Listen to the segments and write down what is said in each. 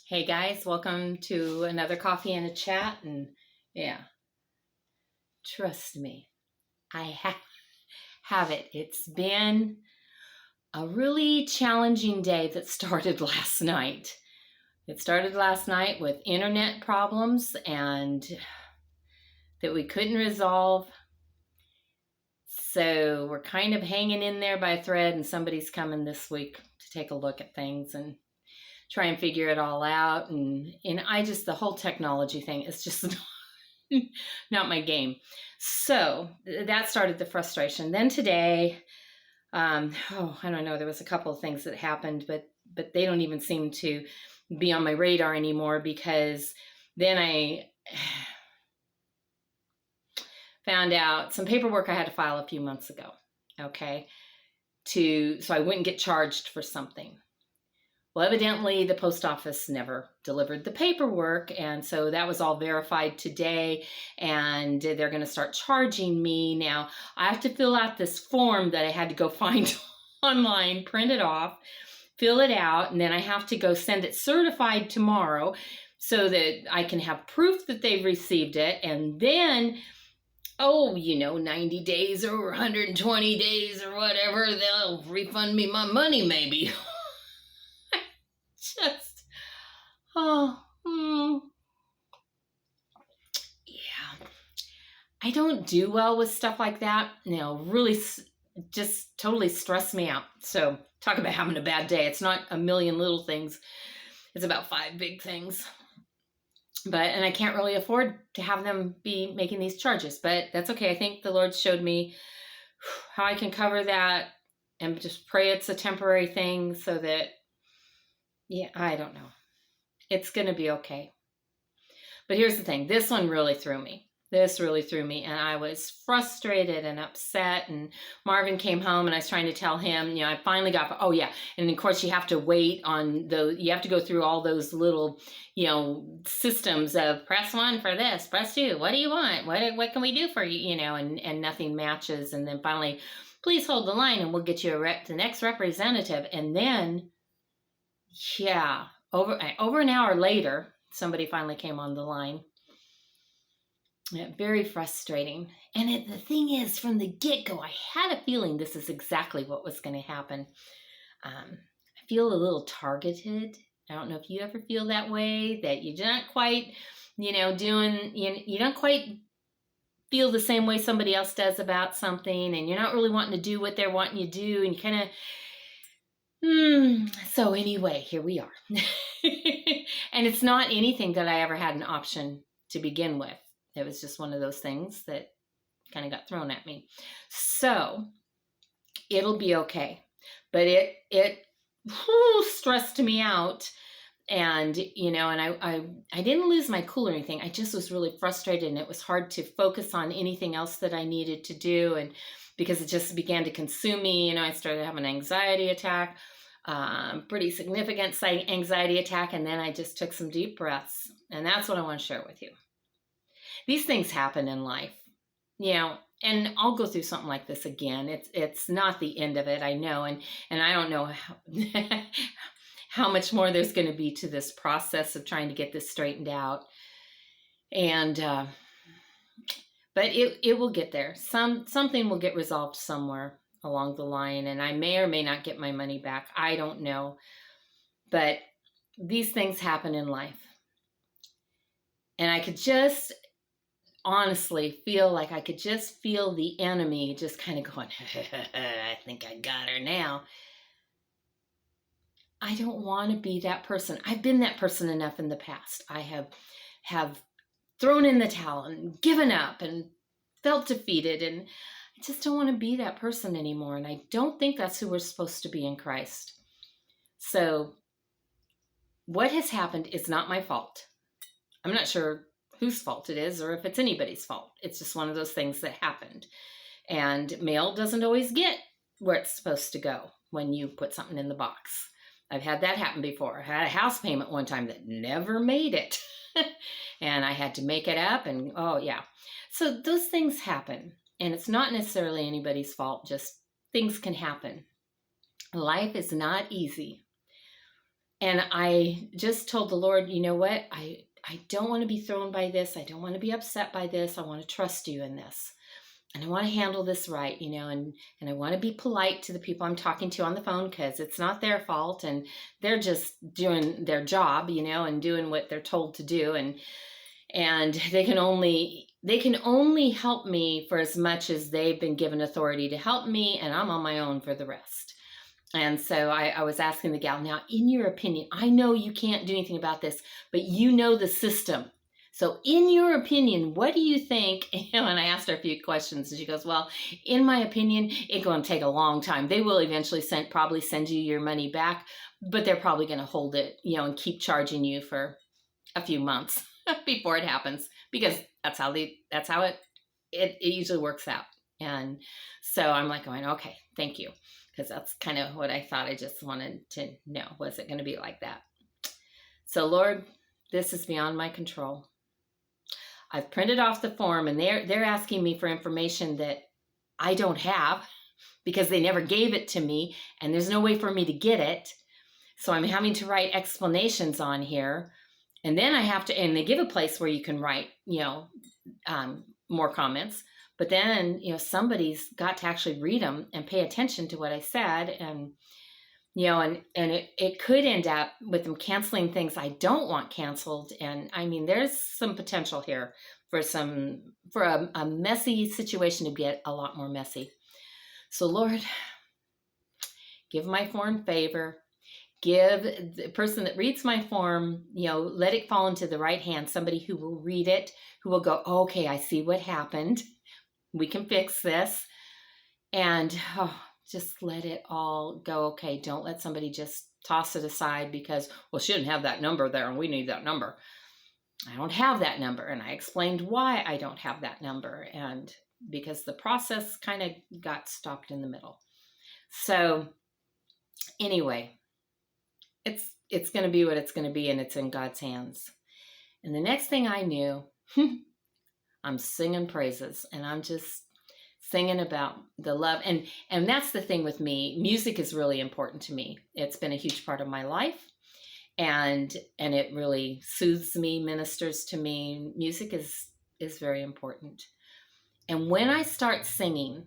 Hey guys, welcome to another coffee and a chat. And yeah, trust me, I have it. It's been a really challenging day that started last night. It started last night with internet problems and that we couldn't resolve. So we're kind of hanging in there by a thread, and somebody's coming this week to take a look at things and try and figure it all out. And the whole technology thing is just not my game. So that started the frustration. Then today, I don't know, there was a couple of things that happened, but they don't even seem to be on my radar anymore, because then I found out some paperwork I had to file a few months ago, okay, so I wouldn't get charged for something. Well, evidently the post office never delivered the paperwork, and so that was all verified today, and they're going to start charging me. Now, I have to fill out this form that I had to go find online, print it off, fill it out, and then I have to go send it certified tomorrow so that I can have proof that they've received it, and then 90 days or 120 days or whatever, they'll refund me my money maybe. Just, yeah. I don't do well with stuff like that. Really just totally stress me out. So talk about having a bad day. It's not a million little things. It's about 5 big things. And I can't really afford to have them be making these charges, but that's okay. I think the Lord showed me how I can cover that and just pray it's a temporary thing so that, I don't know. It's going to be okay. But here's the thing. This one really threw me. And I was frustrated and upset. And Marvin came home, and I was trying to tell him, I finally got, and of course you have to wait on you have to go through all those little, systems of press 1 for this, press 2, what do you want? What can we do for you? And nothing matches. And then finally, please hold the line and we'll get you the next representative. And then, over an hour later, somebody finally came on the line. Yeah, very frustrating. And the thing is, from the get-go, I had a feeling this is exactly what was going to happen. I feel a little targeted. I don't know if you ever feel that way, that you're not quite, you don't quite feel the same way somebody else does about something, and you're not really wanting to do what they're wanting you to do, and you kind of, so anyway, here we are. And it's not anything that I ever had an option to begin with. It was just one of those things that kind of got thrown at me. So it'll be okay. But it stressed me out. And, and I didn't lose my cool or anything. I just was really frustrated, and it was hard to focus on anything else that I needed to do. And because it just began to consume me, I started having an anxiety attack, pretty significant anxiety attack. And then I just took some deep breaths. And that's what I want to share with you. These things happen in life, and I'll go through something like this again. It's not the end of it, I know, and I don't know how much more there's going to be to this process of trying to get this straightened out. And but it will get there. Something will get resolved somewhere along the line, and I may or may not get my money back. I don't know, but these things happen in life, and I could just honestly feel like I could just feel the enemy just kind of going, I think I got her now. I don't want to be that person. I've been that person enough in the past. I have thrown in the towel and given up and felt defeated, and I just don't want to be that person anymore. And I don't think that's who we're supposed to be in Christ. So what has happened is not my fault. I'm not sure whose fault it is, or if it's anybody's fault. It's just one of those things that happened. And mail doesn't always get where it's supposed to go when you put something in the box. I've had that happen before. I had a house payment one time that never made it. And I had to make it up, and So those things happen. And it's not necessarily anybody's fault, just things can happen. Life is not easy. And I just told the Lord, you know what? I don't want to be thrown by this. I don't want to be upset by this. I want to trust you in this. And I want to handle this right, and I want to be polite to the people I'm talking to on the phone, because it's not their fault and they're just doing their job, and doing what they're told to do. And they can only help me for as much as they've been given authority to help me, and I'm on my own for the rest. And so I was asking the gal, now, in your opinion, I know you can't do anything about this, but you know the system. So in your opinion, what do you think? And I asked her a few questions, and she goes, well, in my opinion, it's going to take a long time. They will eventually probably send you your money back, but they're probably going to hold it, and keep charging you for a few months before it happens, because that's how it usually works out. And so I'm like going, okay, thank you. Because that's kind of what I thought. I just wanted to know, was it going to be like that? So Lord, this is beyond my control. I've printed off the form, and they're asking me for information that I don't have, because they never gave it to me, and there's no way for me to get it. So I'm having to write explanations on here. And then I have to, and they give a place where you can write, more comments. But then, somebody's got to actually read them and pay attention to what I said. And, and it could end up with them canceling things I don't want canceled. And I mean, there's some potential here for a messy situation to get a lot more messy. So Lord, give my form favor. Give the person that reads my form, let it fall into the right hand, somebody who will read it, who will go, oh, okay, I see what happened. We can fix this. And just let it all go. Okay, don't let somebody just toss it aside because, well, she didn't have that number there and we need that number. I don't have that number. And I explained why I don't have that number. And because the process kind of got stopped in the middle. So anyway, it's going to be what it's going to be, and it's in God's hands. And the next thing I knew, I'm singing praises, and I'm just singing about the love. And that's the thing with me. Music is really important to me. It's been a huge part of my life, and it really soothes me, ministers to me. Music is very important. And when I start singing,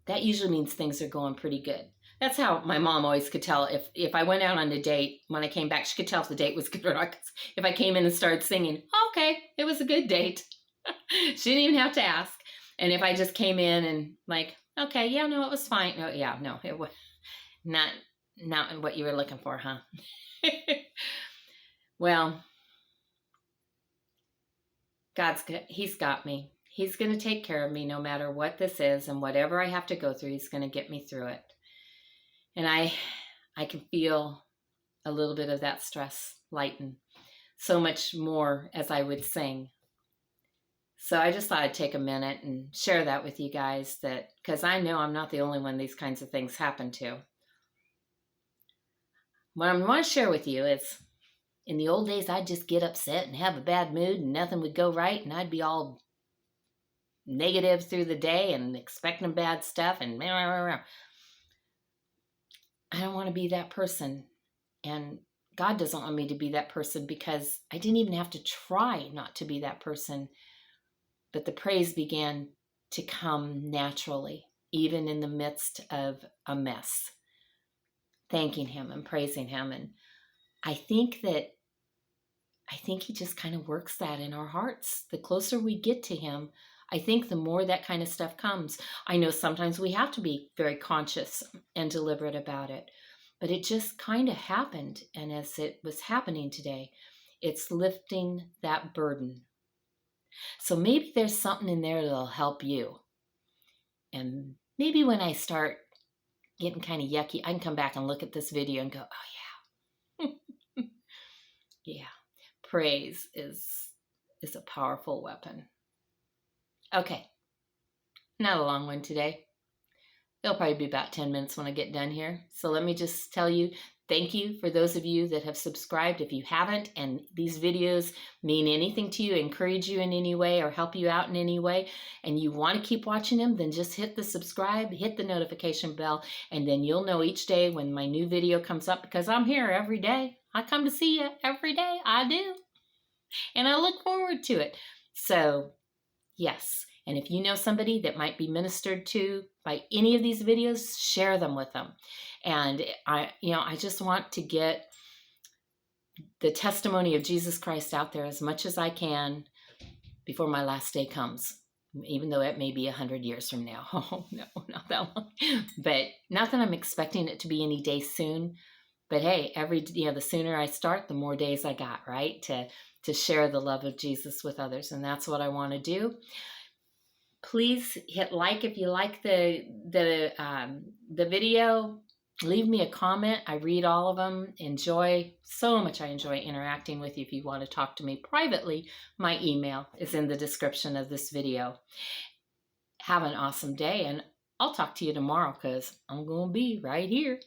that usually means things are going pretty good. That's how my mom always could tell if I went out on a date, when I came back, she could tell if the date was good or not. If I came in and started singing, okay, it was a good date. She didn't even have to ask. And if I just came in and like, okay, yeah, no, it was fine. No, it was not what you were looking for, huh? Well, He's got me. He's going to take care of me no matter what this is, and whatever I have to go through, He's going to get me through it. And I can feel a little bit of that stress lighten so much more as I would sing. So I just thought I'd take a minute and share that with you guys, because I know I'm not the only one these kinds of things happen to. What I want to share with you is, in the old days, I'd just get upset and have a bad mood and nothing would go right, and I'd be all negative through the day and expecting bad stuff and blah, blah, blah. I don't want to be that person. And God doesn't want me to be that person, because I didn't even have to try not to be that person. But the praise began to come naturally, even in the midst of a mess. Thanking Him and praising Him. And I think He just kind of works that in our hearts. The closer we get to Him, I think the more that kind of stuff comes. I know sometimes we have to be very conscious and deliberate about it, but it just kind of happened. And as it was happening today, it's lifting that burden. So maybe there's something in there that'll help you. And maybe when I start getting kind of yucky, I can come back and look at this video and go, oh yeah. Yeah. Praise is a powerful weapon. Okay, not a long one today. It'll probably be about 10 minutes when I get done here. So let me just tell you, thank you for those of you that have subscribed. If you haven't, and these videos mean anything to you, encourage you in any way, or help you out in any way, and you want to keep watching them, then just hit the subscribe, hit the notification bell, and then you'll know each day when my new video comes up, because I'm here every day. I come to see you every day. I do. And I look forward to it. So, yes. And if you know somebody that might be ministered to by any of these videos, share them with them. And I just want to get the testimony of Jesus Christ out there as much as I can before my last day comes, even though it may be 100 years from now. Oh, no, not that long. But not that I'm expecting it to be any day soon. But hey, the sooner I start, the more days I got, right? To share the love of Jesus with others. And that's what I want to do. Please hit like if you like the video. Leave me a comment. I read all of them. I enjoy interacting with you. If you want to talk to me privately, my email is in the description of this video. Have an awesome day, and I'll talk to you tomorrow because I'm going to be right here.